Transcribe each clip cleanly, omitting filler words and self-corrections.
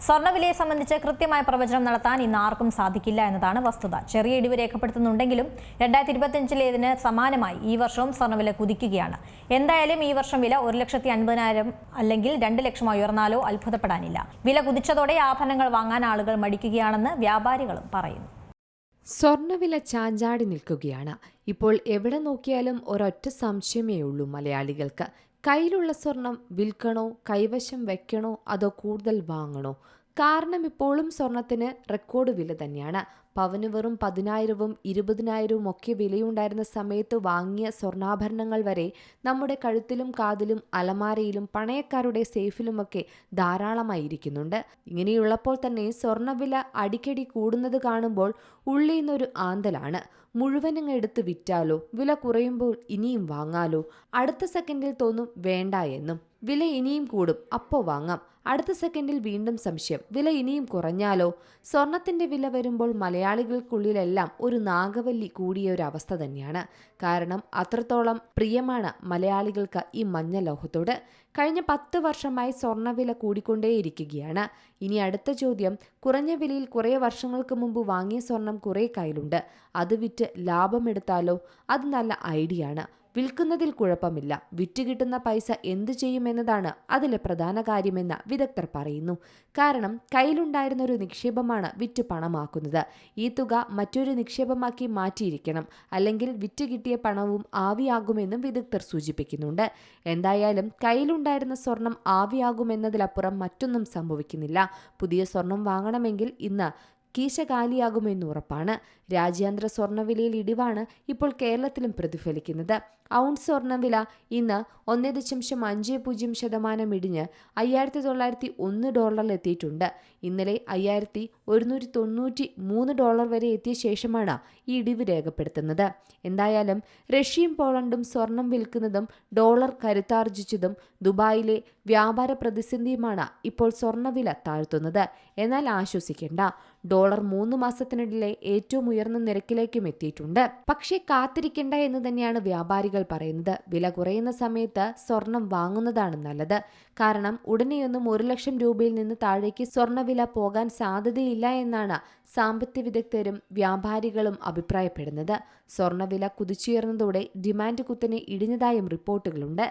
സ്വർണ്ണവിലയെ സംബന്ധിച്ച് കൃത്യമായ പ്രവചനം നടത്താൻ ഇന്ന് ആർക്കും സാധിക്കില്ല എന്നതാണ് വസ്തുത. ചെറിയ ഇടിവ് രേഖപ്പെടുത്തുന്നുണ്ടെങ്കിലും 2025 സമാനമായി ഈ വർഷവും സ്വർണ്ണവില കുതിക്കുകയാണ്. എന്തായാലും ഈ വർഷം വില 1,50,000 അല്ലെങ്കിൽ 2 ലക്ഷമായി ഉയർന്നാലോ അത്ഭുതപ്പെടാനില്ല. വില കുതിച്ചതോടെ ആഭരണങ്ങൾ വാങ്ങാൻ ആളുകൾ മടിക്കുകയാണെന്ന് വ്യാപാരികളും പറയുന്നു. സ്വർണ്ണവില ചാഞ്ചാടി നിൽക്കുകയാണ്. ഇപ്പോൾ എവിടെ നോക്കിയാലും ഒരൊറ്റ സംശയമേ ഉള്ളൂ മലയാളികൾക്ക്. കയ്യിലുള്ള സ്വർണം വിൽക്കണോ, കൈവശം വെക്കണോ, അതോ കൂടുതൽ വാങ്ങണോ? കാരണം ഇപ്പോഴും സ്വർണത്തിന് റെക്കോർഡ് വില തന്നെയാണ്. പവന് വെറും 10,000-ഉം 20,000-ഉം ഒക്കെ വിലയുണ്ടായിരുന്ന സമയത്ത് വാങ്ങിയ സ്വർണ്ണാഭരണങ്ങൾ വരെ നമ്മുടെ കഴുത്തിലും കാതിലും അലമാരയിലും പണയക്കാരുടെ സേഫിലുമൊക്കെ ധാരാളമായിരിക്കുന്നുണ്ട്. ഇങ്ങനെയുള്ളപ്പോൾ തന്നെ സ്വർണ്ണവില അടിക്കടി കൂടുന്നത് കാണുമ്പോൾ ഉള്ളിൽ നിന്നൊരു ആന്തലാണ്. മുഴുവനും എടുത്ത് വിറ്റാലോ, വില കുറയുമ്പോൾ ഇനിയും വാങ്ങാലോ. അടുത്ത സെക്കൻഡിൽ തോന്നും വേണ്ട എന്നും. വില ഇനിയും കൂടും, അപ്പോൾ വാങ്ങാം. അടുത്ത സെക്കൻഡിൽ വീണ്ടും സംശയം, വില ഇനിയും കുറഞ്ഞാലോ? സ്വർണത്തിന്റെ വില വരുമ്പോൾ മലയാളികൾക്കുള്ളിലെല്ലാം ഒരു നാഗവല്ലി കൂടിയ ഒരു അവസ്ഥ തന്നെയാണ്. കാരണം അത്രത്തോളം പ്രിയമാണ് മലയാളികൾക്ക് ഈ മഞ്ഞ ലോഹത്തോട്. കഴിഞ്ഞ 10 വർഷമായി സ്വർണ്ണവില കൂടിക്കൊണ്ടേയിരിക്കുകയാണ്. ഇനി അടുത്ത ചോദ്യം, കുറഞ്ഞ വിലയിൽ കുറേ വർഷങ്ങൾക്ക് മുമ്പ് വാങ്ങിയ സ്വർണം കുറേ കയ്യിലുണ്ട്, അത് വിറ്റ് ലാഭമെടുത്താലോ? അത് നല്ല ഐഡിയ ആണ്. വിൽക്കുന്നതിൽ കുഴപ്പമില്ല. വിറ്റ് കിട്ടുന്ന പൈസ എന്തു ചെയ്യുമെന്നതാണ് അതിലെ പ്രധാന കാര്യമെന്ന് വിദഗ്ധർ പറയുന്നു. കാരണം കയ്യിലുണ്ടായിരുന്ന ഒരു നിക്ഷേപമാണ് വിറ്റ് പണമാക്കുന്നത്. ഈ തുക മറ്റൊരു നിക്ഷേപമാക്കി മാറ്റിയിരിക്കണം, അല്ലെങ്കിൽ വിറ്റ് കിട്ടിയ പണവും ആവിയാകുമെന്നും വിദഗ്ധർ സൂചിപ്പിക്കുന്നുണ്ട്. എന്തായാലും കയ്യിലുണ്ടായിരുന്ന സ്വർണം ആവിയാകുമെന്നതിലപ്പുറം മറ്റൊന്നും സംഭവിക്കുന്നില്ല. പുതിയ സ്വർണം വാങ്ങണമെങ്കിൽ ഇന്ന് കീശ കാലിയാകുമെന്ന് ഉറപ്പാണ്. രാജ്യാന്തര സ്വർണ്ണവിലയിൽ ഇടിവാണ് ഇപ്പോൾ കേരളത്തിലും പ്രതിഫലിക്കുന്നത്. ഔൺസ് സ്വർണ്ണവില ഇന്ന് 1.50% ഇടിഞ്ഞ് $5,901 എത്തിയിട്ടുണ്ട്. ഇന്നലെ $5,193 വരെ എത്തിയ ശേഷമാണ് ഈ ഇടിവ് രേഖപ്പെടുത്തുന്നത്. എന്തായാലും റഷ്യയും പോളണ്ടും സ്വർണം വിൽക്കുന്നതും ഡോളർ കരുത്താർജിച്ചതും ദുബായിലെ വ്യാപാര പ്രതിസന്ധിയുമാണ് ഇപ്പോൾ സ്വർണ്ണവില താഴ്ത്തുന്നത്. എന്നാൽ ആശ്വസിക്കേണ്ട, ഡോളർ 3 മാസത്തിനിടയിലെ ഏറ്റവും ഉയർന്ന നിരക്കിലേക്കും എത്തിയിട്ടുണ്ട്. പക്ഷേ കാത്തിരിക്കേണ്ട എന്ന് തന്നെയാണ് വ്യാപാരികൾ പറയുന്നത്. വില കുറയുന്ന സമയത്ത് സ്വർണം വാങ്ങുന്നതാണ് നല്ലത്. കാരണം ഉടനെയൊന്നും 1 ലക്ഷം രൂപയിൽ നിന്ന് താഴേക്ക് സ്വർണ്ണവില പോകാൻ സാധ്യതയില്ല എന്നാണ് സാമ്പത്തിക വിദഗ്ധരും വ്യാപാരികളും അഭിപ്രായപ്പെടുന്നത്. സ്വർണ്ണവില കുതിച്ചുയർന്നതോടെ ഡിമാൻഡ് കുത്തനെ ഇടിഞ്ഞതായും റിപ്പോർട്ടുകളുണ്ട്.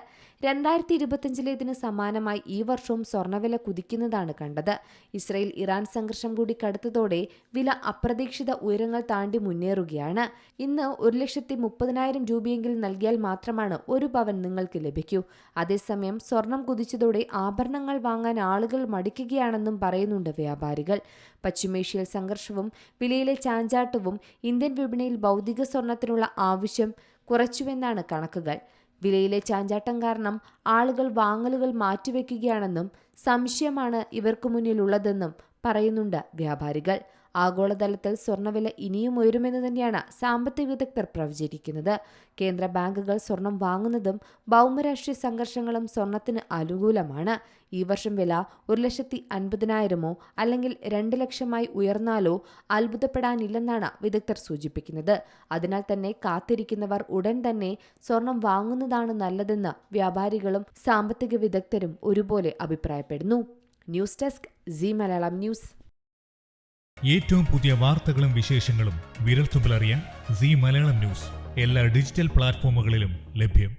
2025 സമാനമായി ഈ വർഷവും സ്വർണ്ണവില കുതിക്കുന്നതാണ് കണ്ടത്. ഇസ്രയേൽ ഇറാൻ സംഘർഷം കൂടി കടുത്തതോടെ വില അപ്രതീക്ഷിത ഉയരങ്ങൾ താണ്ടി മുന്നേറുകയാണ്. ഇന്ന് 1,30,000 രൂപയെങ്കിലും നൽകിയാൽ മാത്രമാണ് 1 പവൻ നിങ്ങൾക്ക് ലഭിക്കൂ. അതേസമയം സ്വർണം കുതിച്ചതോടെ ആഭരണങ്ങൾ വാങ്ങാൻ ആളുകൾ മടിക്കുകയാണെന്നും പറയുന്നുണ്ട് വ്യാപാരികൾ. പശ്ചിമേഷ്യയിൽ സംഘർഷവും വിലയിലെ ചാഞ്ചാട്ടവും ഇന്ത്യൻ വിപണിയിൽ ഭൗതിക സ്വർണത്തിനുള്ള ആവശ്യം കുറച്ചുവെന്നാണ് കണക്കുകൾ. വിലയിലെ ചാഞ്ചാട്ടം കാരണം ആളുകൾ വാങ്ങലുകൾ മാറ്റിവെക്കുകയാണെന്നും സംശയമാണ് ഇവർക്ക് മുന്നിലുള്ളതെന്നും പറയുന്നുണ്ട് വ്യാപാരികൾ. ആഗോളതലത്തിൽ സ്വർണ്ണവില ഇനിയും ഉയരുമെന്ന് തന്നെയാണ് സാമ്പത്തിക വിദഗ്ധർ പ്രവചിക്കുന്നത്. കേന്ദ്ര ബാങ്കുകൾ സ്വർണം വാങ്ങുന്നതും ഭൗമരാഷ്ട്രീയ സംഘർഷങ്ങളും സ്വർണത്തിന് അനുകൂലമാണ്. ഈ വർഷം വില 1,50,000 അല്ലെങ്കിൽ 2 ലക്ഷമായി ഉയർന്നാലോ അത്ഭുതപ്പെടാനില്ലെന്നാണ് വിദഗ്ധർ സൂചിപ്പിക്കുന്നത്. അതിനാൽ തന്നെ കാത്തിരിക്കുന്നവർ ഉടൻ തന്നെ സ്വർണം വാങ്ങുന്നതാണ് നല്ലതെന്ന് വ്യാപാരികളും സാമ്പത്തിക വിദഗ്ധരും ഒരുപോലെ അഭിപ്രായപ്പെടുന്നു. News desk Zee Malayalam news. ഏറ്റവും പുതിയ വാർത്തകളും വിശേഷങ്ങളും വിരൽത്തുമ്പിലറിയാൻ സീ മലയാളം ന്യൂസ് എല്ലാ ഡിജിറ്റൽ പ്ലാറ്റ്ഫോമുകളിലും ലഭ്യം.